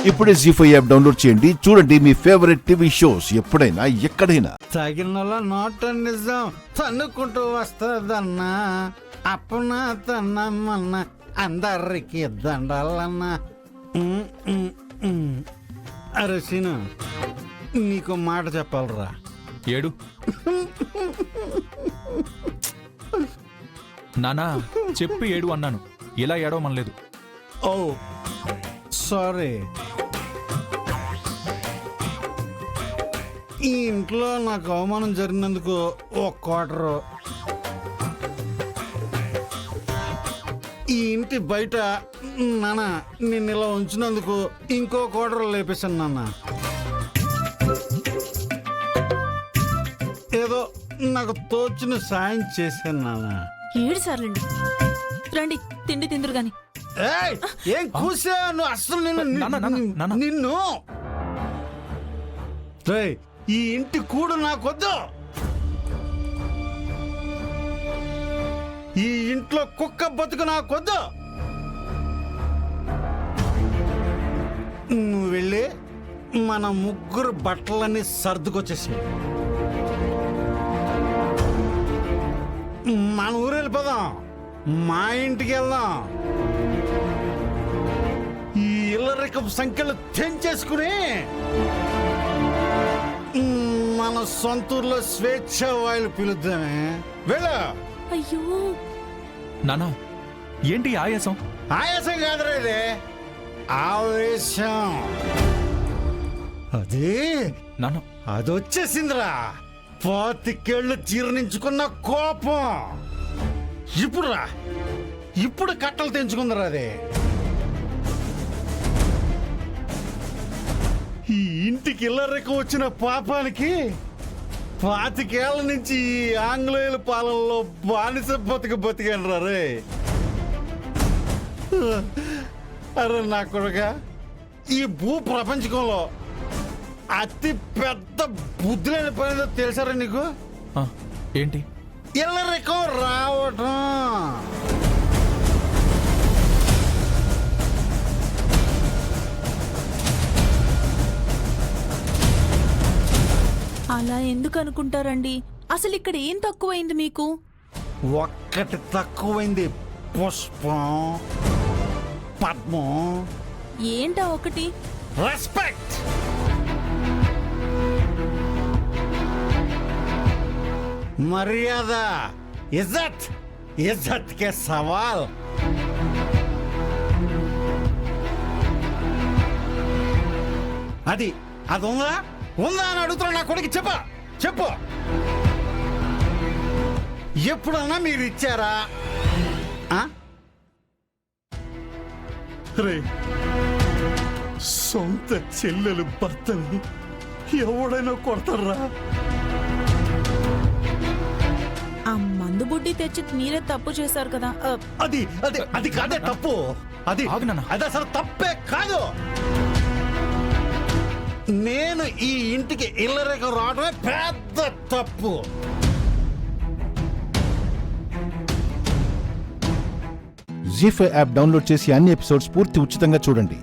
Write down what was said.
ఇప్పుడే జీ5 app download చేయండి. చూడండి మీ ఫేవరెట్ టీవీ షోస్ ఎప్పుడైనా ఎక్కడైనా. తగిన నోట నిజం తన్నుకుంటూ వస్తుందన్నా, అప్పున తన్నమ్మన్న అందరికి దండాలన్నా. అరే సీను, నీకు మాట చెప్పాలరా. ఏడు నానా చెప్పి ఏడు అన్నాను, ఇలా ఏడవమనలేదు. ఓ సారీ. ఈ ఇంట్లో నాకు అవమానం జరిగినందుకు ఒక క్వార్టరు, ఈ ఇంటి బయట నాన్న నిన్ను ఇలా ఉంచినందుకు ఇంకో క్వార్టర్ లేపేశాను నాన్న. ఏదో నాకు తోచిన సాయం చేశాను నాన్న. 7 సార్లండి. రండి తిండి తిందురు గాని. ఏయ్, ఏం కూసా నువ్వు? అసలు నిన్ను రేయ్, ఈ ఇంటి కూడు నాకొద్దు. ఈ ఇంట్లో కుక్క బతుకు నాకొద్దు. నువ్వు వెళ్ళి మన ముగ్గురు బట్టలన్నీ సర్దుకొచ్చేసి మన ఊరు వెళ్ళిపోదాం, మా ఇంటికి వెళ్దాం. ఈ ఇల్లరికపు సంఖ్యలు తెంచేసుకుని మన సొంతూరులో స్వేచ్ఛ వాయులు పిలుద్దామే. వెళ్ళ. అయ్యో నానా ఏంటి ఆయాసం? ఆయాసం కాదురా ఇది, ఆవేశం. అది నాన్న అదొచ్చేసిందిరా, 25 జీర్ణించుకున్న కోపం. ఇప్పుడు కట్టలు తెంచుకుందిరా అది. ఈ ఇంటికి ఇల్లరికం వచ్చిన పాపానికి 25 ఏళ్ల నుంచి ఈ ఆంగ్లేయుల పాలనలో బానిస బతికాను రా రే. అరే నా కొడుకా, ఈ భూ ప్రపంచకంలో అతి పెద్ద బుద్ధి లేని పని తెలుసారా నీకు? ఏంటి? ఇల్లరికం రావటం. అలా ఎందుకు అనుకుంటారండి? అసలు ఇక్కడ ఏం తక్కువైంది మీకు? ఒక్కటి తక్కువైంది, పుష్పం, పద్మం. ఏంటా ఒకటి? రెస్పెక్ట్. మర్యాద, ఇజ్జత్. ఇజ్జత్ కే సవాల్. అది ఉందా అని అడుగుతున్నా నా కొడుకు. చెప్పు. ఎప్పుడన్నా మీరు ఇచ్చారా? రే, సొంత చెల్లెలు భర్తని ఎవడైనా కొడతారా? ఆ మందు బుడ్డి తెచ్చి మీరే తప్పు చేశారు కదా. అది కాదే తప్పు. అది అసలు తప్పే కాదు. నేను ఈ ఇంటికి ఇల్లరికం రావడమే పెద్ద తప్పు. జీ5 యాప్ డౌన్లోడ్ చేసి అన్ని ఎపిసోడ్స్ పూర్తి ఉచితంగా చూడండి.